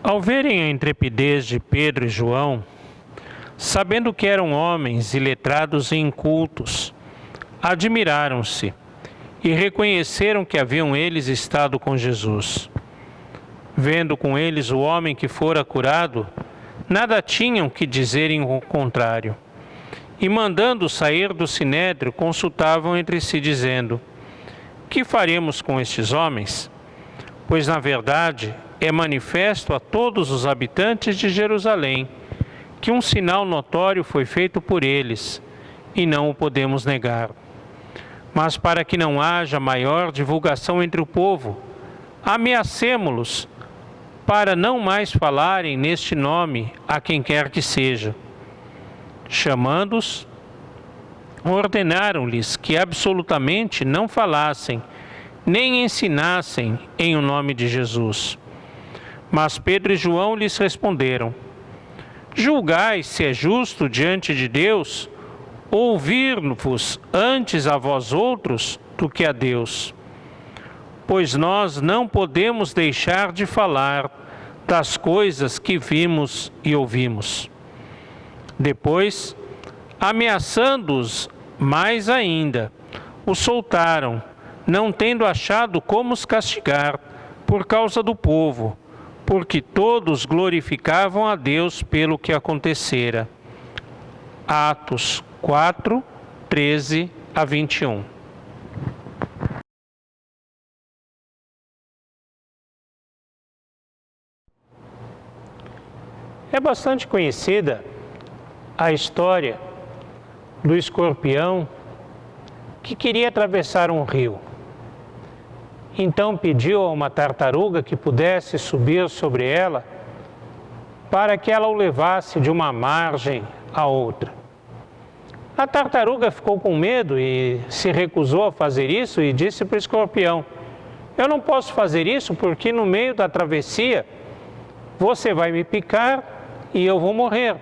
Ao verem a intrepidez de Pedro e João, sabendo que eram homens iletrados e incultos, admiraram-se e reconheceram que haviam eles estado com Jesus. Vendo com eles o homem que fora curado, nada tinham que dizer em contrário. E mandando sair do sinédrio, consultavam entre si, dizendo: que faremos com estes homens? Pois, na verdade, é manifesto a todos os habitantes de Jerusalém que um sinal notório foi feito por eles, e não o podemos negar. Mas para que não haja maior divulgação entre o povo, ameacemo-los para não mais falarem neste nome a quem quer que seja. Chamando-os, ordenaram-lhes que absolutamente não falassem, nem ensinassem em o nome de Jesus. Mas Pedro e João lhes responderam: julgai se é justo diante de Deus ouvir-vos antes a vós outros do que a Deus. Pois nós não podemos deixar de falar das coisas que vimos e ouvimos. Depois, ameaçando-os mais ainda, os soltaram, não tendo achado como os castigar por causa do povo, porque todos glorificavam a Deus pelo que acontecera. Atos 4, 13 a 21. É bastante conhecida a história do escorpião que queria atravessar um rio. Então pediu a uma tartaruga que pudesse subir sobre ela para que ela o levasse de uma margem a outra. A tartaruga ficou com medo e se recusou a fazer isso e disse para o escorpião: eu não posso fazer isso porque no meio da travessia você vai me picar e eu vou morrer.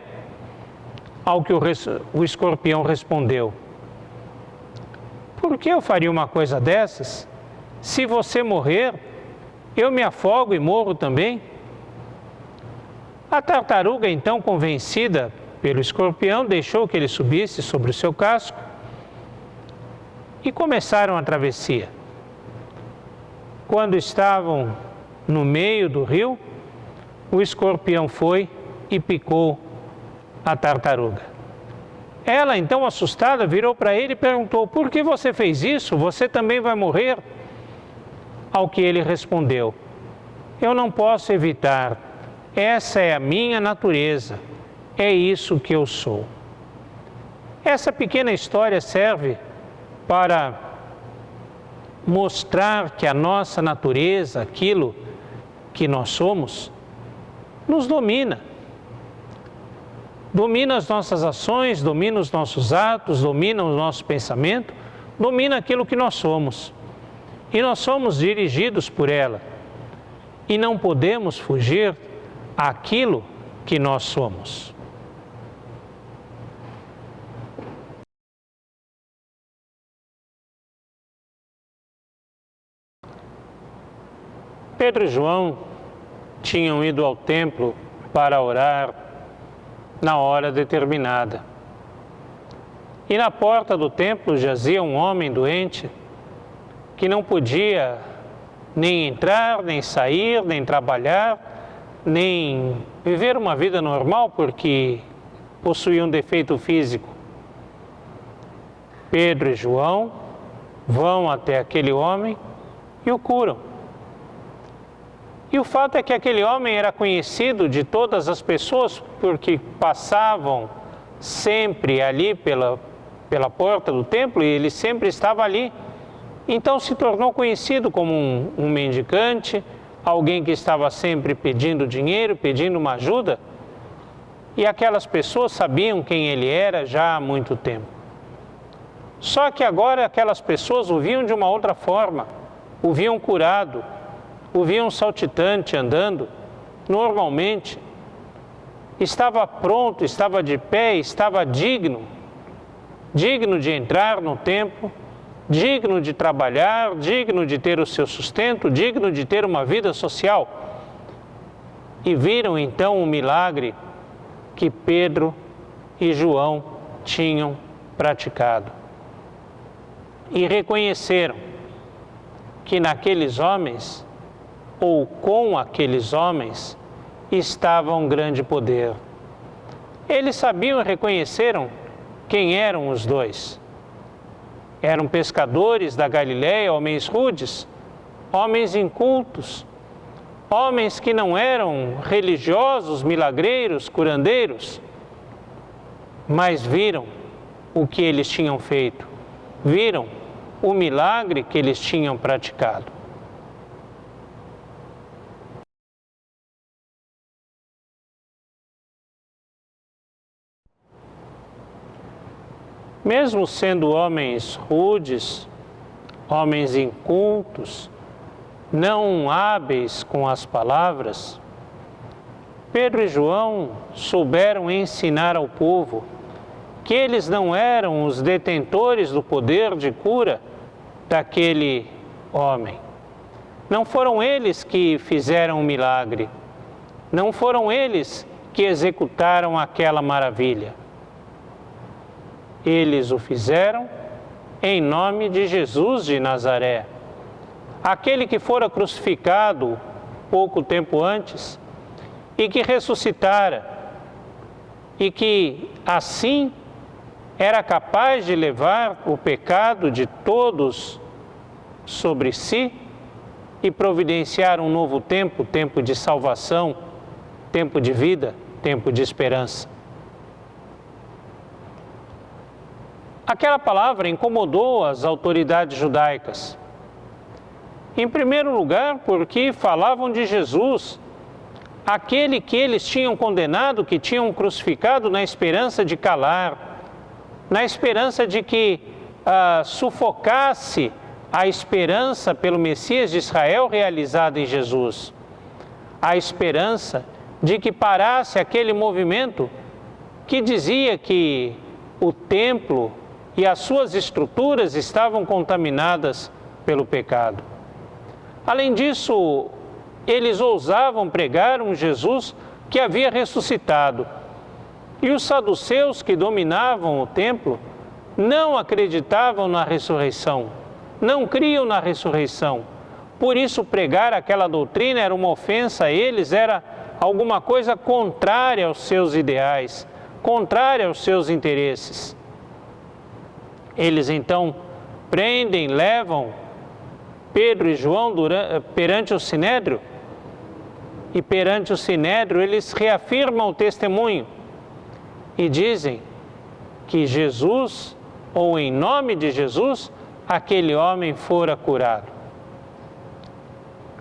Ao que o escorpião respondeu: por que eu faria uma coisa dessas? Se você morrer, eu me afogo e morro também. A tartaruga, então, convencida pelo escorpião, deixou que ele subisse sobre o seu casco e começaram a travessia. Quando estavam no meio do rio, o escorpião foi e picou a tartaruga. Ela, então, assustada, virou para ele e perguntou: por que você fez isso? Você também vai morrer? Ao que ele respondeu: eu não posso evitar, essa é a minha natureza, é isso que eu sou. Essa pequena história serve para mostrar que a nossa natureza, aquilo que nós somos, nos domina. Domina as nossas ações, domina os nossos atos, domina o nosso pensamento, domina aquilo que nós somos. E nós somos dirigidos por ela. E não podemos fugir àquilo que nós somos. Pedro e João tinham ido ao templo para orar na hora determinada. E na porta do templo jazia um homem doente que não podia nem entrar, nem sair, nem trabalhar, nem viver uma vida normal porque possuía um defeito físico. Pedro e João vão até aquele homem e o curam. E o fato é que aquele homem era conhecido de todas as pessoas porque passavam sempre ali pela porta do templo e ele sempre estava ali. Então se tornou conhecido como um mendicante, alguém que estava sempre pedindo dinheiro, pedindo uma ajuda. E aquelas pessoas sabiam quem ele era já há muito tempo. Só que agora aquelas pessoas o viam de uma outra forma, o viam curado, o viam saltitante andando normalmente, estava pronto, estava de pé, estava digno de entrar no templo, digno de trabalhar, digno de ter o seu sustento, digno de ter uma vida social. e viram então o milagre que Pedro e João tinham praticado. E reconheceram que naqueles homens, ou com aqueles homens, estava um grande poder. Eles sabiam e reconheceram quem eram os dois. Eram pescadores da Galileia, homens rudes, homens incultos, homens que não eram religiosos, milagreiros, curandeiros, mas viram o que eles tinham feito, viram o milagre que eles tinham praticado. Mesmo sendo homens rudes, homens incultos, não hábeis com as palavras, Pedro e João souberam ensinar ao povo que eles não eram os detentores do poder de cura daquele homem. Não foram eles que fizeram o milagre, não foram eles que executaram aquela maravilha. Eles o fizeram em nome de Jesus de Nazaré, aquele que fora crucificado pouco tempo antes e que ressuscitara e que assim era capaz de levar o pecado de todos sobre si e providenciar um novo tempo, tempo de salvação, tempo de vida, tempo de esperança. Aquela palavra incomodou as autoridades judaicas. Em primeiro lugar, porque falavam de Jesus, aquele que eles tinham condenado, que tinham crucificado na esperança de calar, na esperança de que sufocasse a esperança pelo Messias de Israel realizada em Jesus, a esperança de que parasse aquele movimento que dizia que o templo e as suas estruturas estavam contaminadas pelo pecado. Além disso, eles ousavam pregar um Jesus que havia ressuscitado. E os saduceus que dominavam o templo não acreditavam na ressurreição, não criam na ressurreição. Por isso, pregar aquela doutrina era uma ofensa a eles, era alguma coisa contrária aos seus ideais, contrária aos seus interesses. Eles então prendem, levam Pedro e João perante o Sinédrio, e perante o Sinédrio eles reafirmam o testemunho e dizem que Jesus, ou em nome de Jesus, aquele homem fora curado.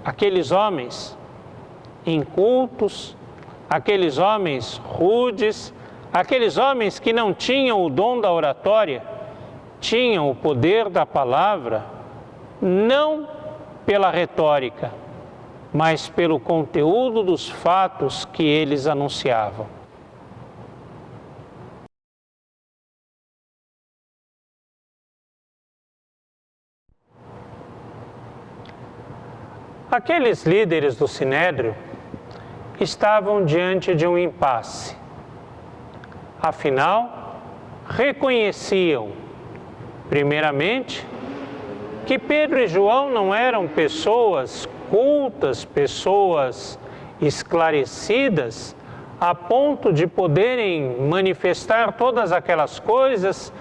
Aqueles homens incultos, aqueles homens rudes, aqueles homens que não tinham o dom da oratória, tinham o poder da palavra, não pela retórica, mas pelo conteúdo dos fatos que eles anunciavam. Aqueles líderes do Sinédrio estavam diante de um impasse. Afinal, reconheciam, primeiramente, que Pedro e João não eram pessoas cultas, pessoas esclarecidas, a ponto de poderem manifestar todas aquelas coisas,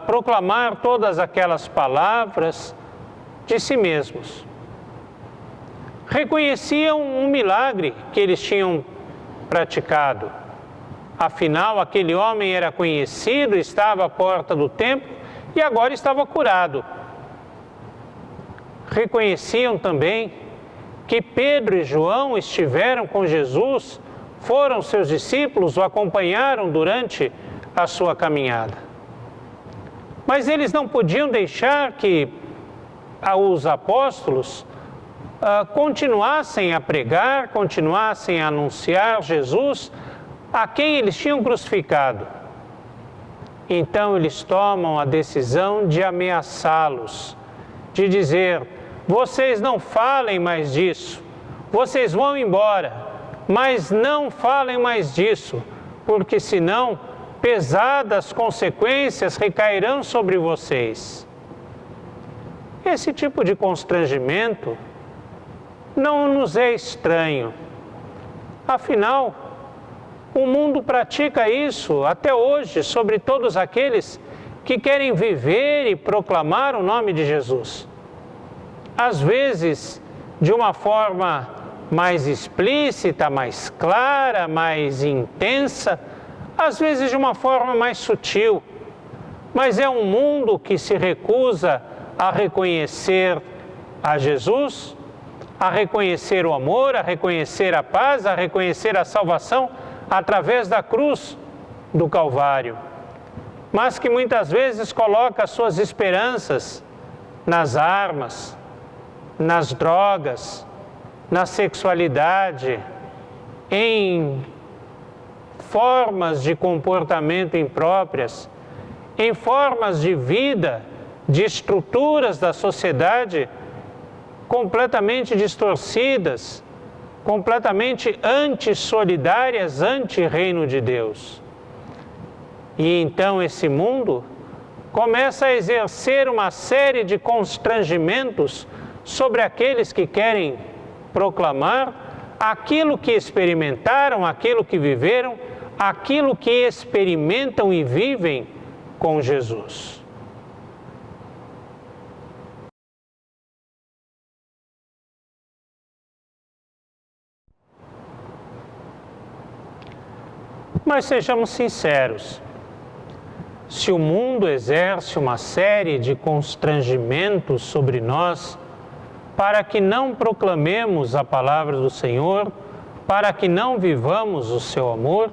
proclamar todas aquelas palavras de si mesmos. Reconheciam um milagre que eles tinham praticado. Afinal, aquele homem era conhecido, estava à porta do templo e agora estava curado. Reconheciam também que Pedro e João estiveram com Jesus, foram seus discípulos, o acompanharam durante a sua caminhada. Mas eles não podiam deixar que os apóstolos continuassem a pregar, continuassem a anunciar Jesus a quem eles tinham crucificado. Então eles tomam a decisão de ameaçá-los, de dizer: vocês não falem mais disso, vocês vão embora, mas não falem mais disso, porque senão pesadas consequências recairão sobre vocês. Esse tipo de constrangimento não nos é estranho. Afinal, o mundo pratica isso até hoje sobre todos aqueles que querem viver e proclamar o nome de Jesus. Às vezes, de uma forma mais explícita, mais clara, mais intensa, às vezes de uma forma mais sutil. Mas é um mundo que se recusa a reconhecer a Jesus, a reconhecer o amor, a reconhecer a paz, a reconhecer a salvação através da cruz do Calvário. Mas que muitas vezes coloca suas esperanças nas armas, nas drogas, na sexualidade, em formas de comportamento impróprias, em formas de vida, de estruturas da sociedade completamente distorcidas, completamente antissolidárias, anti-reino de Deus. E então esse mundo começa a exercer uma série de constrangimentos sobre aqueles que querem proclamar aquilo que experimentaram, aquilo que viveram, aquilo que experimentam e vivem com Jesus. Mas sejamos sinceros, se o mundo exerce uma série de constrangimentos sobre nós, para que não proclamemos a palavra do Senhor, para que não vivamos o seu amor,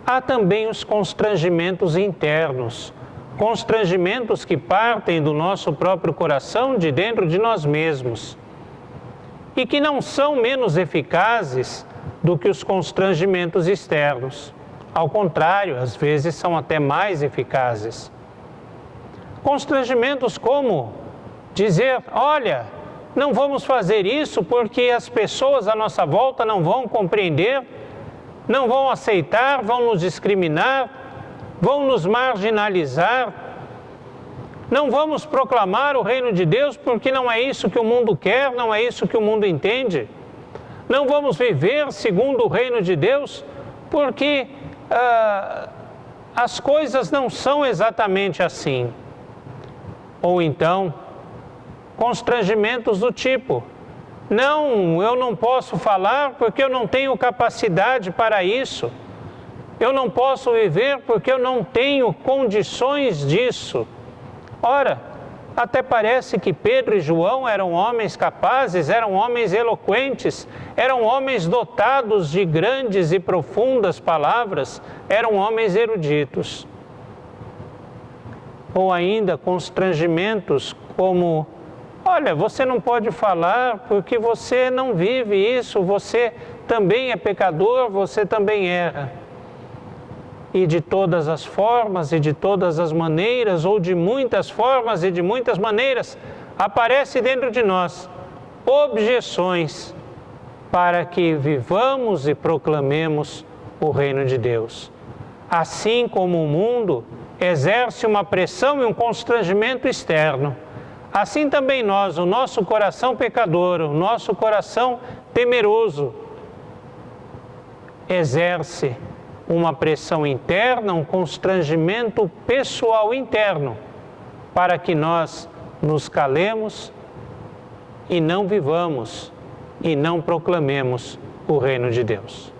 há também os constrangimentos internos, constrangimentos que partem do nosso próprio coração, de dentro de nós mesmos, e que não são menos eficazes do que os constrangimentos externos. Ao contrário, às vezes são até mais eficazes. Constrangimentos como dizer, olha, não vamos fazer isso porque as pessoas à nossa volta não vão compreender, não vão aceitar, vão nos discriminar, vão nos marginalizar. Não vamos proclamar o reino de Deus porque não é isso que o mundo quer, não é isso que o mundo entende. Não vamos viver segundo o reino de Deus porque as coisas não são exatamente assim. Ou então, constrangimentos do tipo, não, eu não posso falar porque eu não tenho capacidade para isso. Eu não posso viver porque eu não tenho condições disso. Ora, até parece que Pedro e João eram homens capazes, eram homens eloquentes, eram homens dotados de grandes e profundas palavras, eram homens eruditos. Ou ainda constrangimentos como, olha, você não pode falar porque você não vive isso, você também é pecador, você também erra. E de todas as formas e de todas as maneiras, ou de muitas formas e de muitas maneiras, aparece dentro de nós objeções para que vivamos e proclamemos o reino de Deus. Assim como o mundo exerce uma pressão e um constrangimento externo, assim também nós, o nosso coração pecador, o nosso coração temeroso, exerce uma pressão interna, um constrangimento pessoal interno, para que nós nos calemos e não vivamos e não proclamemos o reino de Deus.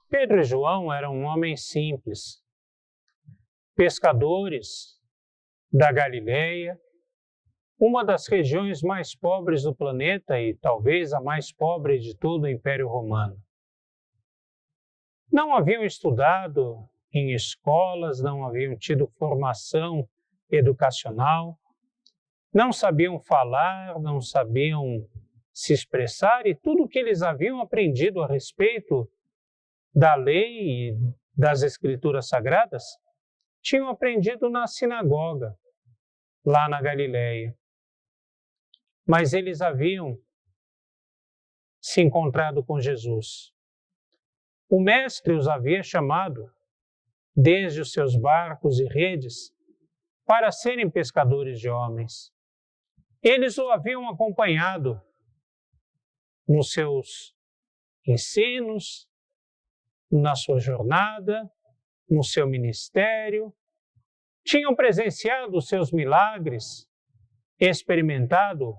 Pedro e João eram homens simples, pescadores da Galileia, uma das regiões mais pobres do planeta e talvez a mais pobre de todo o Império Romano. Não haviam estudado em escolas, não haviam tido formação educacional, não sabiam falar, não sabiam se expressar, e tudo o que eles haviam aprendido a respeito da lei e das Escrituras Sagradas, tinham aprendido na sinagoga, lá na Galileia. Mas eles haviam se encontrado com Jesus. O Mestre os havia chamado, desde os seus barcos e redes, para serem pescadores de homens. Eles o haviam acompanhado nos seus ensinos, na sua jornada, no seu ministério, tinham presenciado os seus milagres, experimentado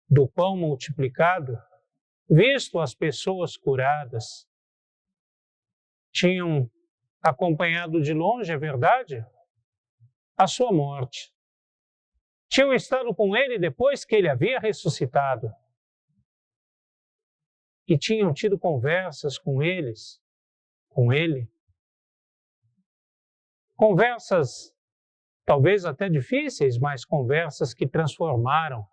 do pão multiplicado, visto as pessoas curadas, tinham acompanhado de longe, é verdade, a sua morte. Tinham estado com ele depois que ele havia ressuscitado. E tinham tido conversas com ele, conversas talvez até difíceis, mas conversas que transformaram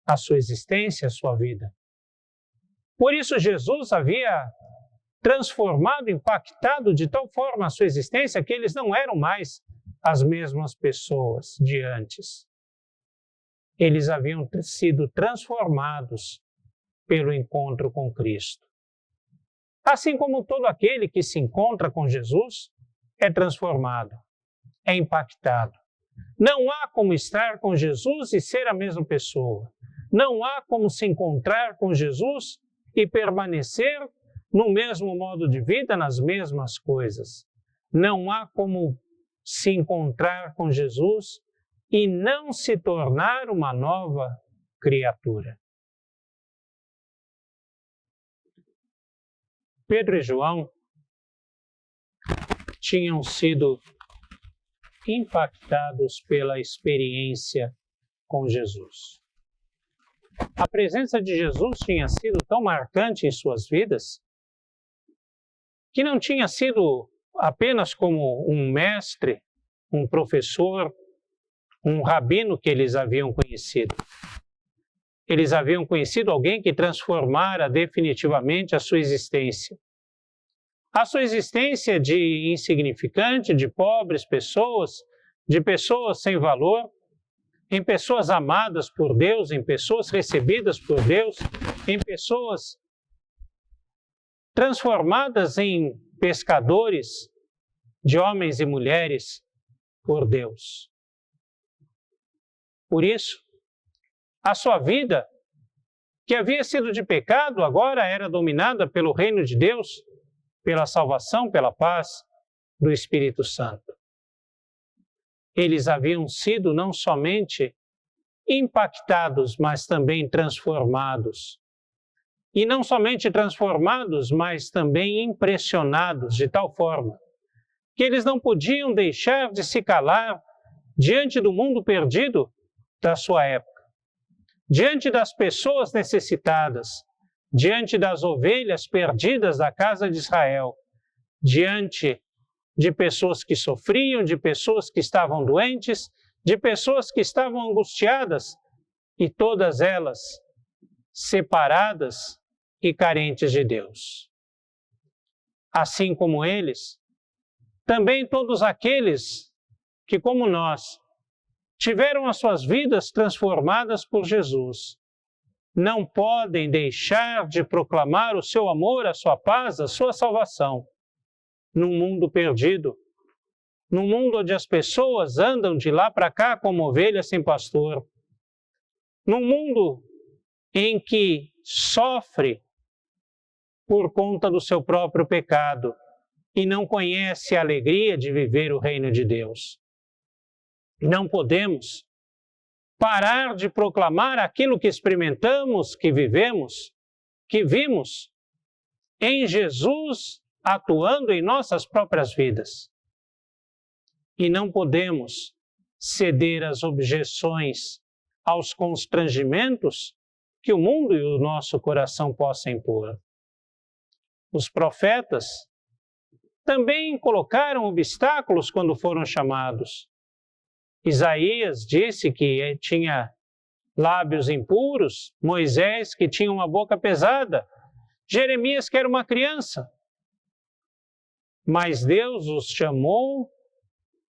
a sua existência, a sua vida. Por isso Jesus havia transformado, impactado de tal forma a sua existência que eles não eram mais as mesmas pessoas de antes. Eles haviam sido transformados pelo encontro com Cristo. Assim como todo aquele que se encontra com Jesus é transformado, é impactado. Não há como estar com Jesus e ser a mesma pessoa. Não há como se encontrar com Jesus e permanecer no mesmo modo de vida, nas mesmas coisas. Não há como se encontrar com Jesus e não se tornar uma nova criatura. Pedro e João tinham sido impactados pela experiência com Jesus. A presença de Jesus tinha sido tão marcante em suas vidas que não tinha sido apenas como um mestre, um professor, um rabino que eles haviam conhecido. Eles haviam conhecido alguém que transformara definitivamente a sua existência. A sua existência de insignificante, de pobres pessoas, de pessoas sem valor, em pessoas amadas por Deus, em pessoas recebidas por Deus, em pessoas transformadas em pescadores de homens e mulheres por Deus. Por isso, a sua vida, que havia sido de pecado, agora era dominada pelo reino de Deus, pela salvação, pela paz do Espírito Santo. Eles haviam sido não somente impactados, mas também transformados. E não somente transformados, mas também impressionados de tal forma que eles não podiam deixar de se calar diante do mundo perdido da sua época, diante das pessoas necessitadas, diante das ovelhas perdidas da casa de Israel, diante de pessoas que sofriam, de pessoas que estavam doentes, de pessoas que estavam angustiadas, e todas elas separadas e carentes de Deus. Assim como eles, também todos aqueles que, como nós, tiveram as suas vidas transformadas por Jesus, não podem deixar de proclamar o seu amor, a sua paz, a sua salvação, num mundo perdido, num mundo onde as pessoas andam de lá para cá como ovelhas sem pastor, num mundo em que sofre por conta do seu próprio pecado e não conhece a alegria de viver o reino de Deus. Não podemos parar de proclamar aquilo que experimentamos, que vivemos, que vimos em Jesus atuando em nossas próprias vidas. E não podemos ceder às objeções, aos constrangimentos que o mundo e o nosso coração possam impor. Os profetas também colocaram obstáculos quando foram chamados. Isaías disse que tinha lábios impuros, Moisés que tinha uma boca pesada, Jeremias que era uma criança. Mas Deus os chamou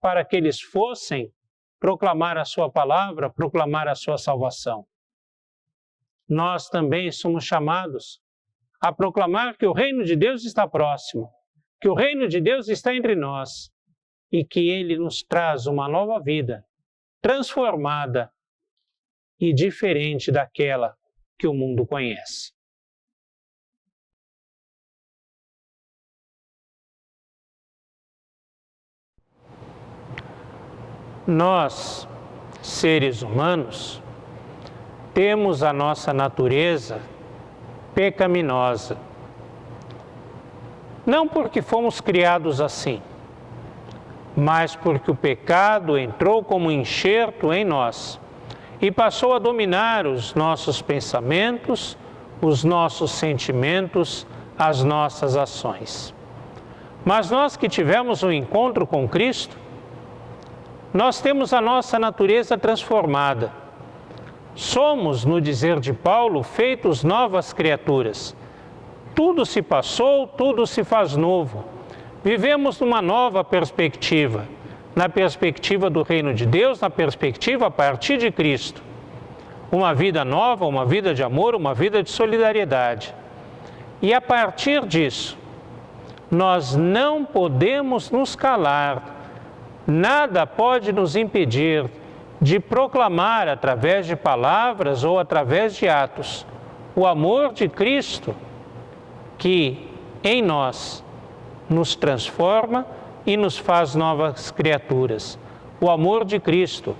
para que eles fossem proclamar a sua palavra, proclamar a sua salvação. Nós também somos chamados a proclamar que o reino de Deus está próximo, que o reino de Deus está entre nós e que Ele nos traz uma nova vida, transformada e diferente daquela que o mundo conhece. Nós, seres humanos, temos a nossa natureza pecaminosa. Não porque fomos criados assim, mas porque o pecado entrou como enxerto em nós e passou a dominar os nossos pensamentos, os nossos sentimentos, as nossas ações. Mas nós que tivemos um encontro com Cristo, nós temos a nossa natureza transformada. Somos, no dizer de Paulo, feitos novas criaturas. Tudo se passou, tudo se faz novo. Vivemos numa nova perspectiva, na perspectiva do reino de Deus, na perspectiva a partir de Cristo. Uma vida nova, uma vida de amor, uma vida de solidariedade. E a partir disso, nós não podemos nos calar. Nada pode nos impedir de proclamar através de palavras ou através de atos o amor de Cristo que em nós nos transforma e nos faz novas criaturas. O amor de Cristo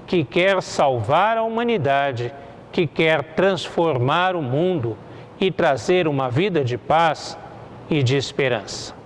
que quer salvar a humanidade, que quer transformar o mundo e trazer uma vida de paz e de esperança.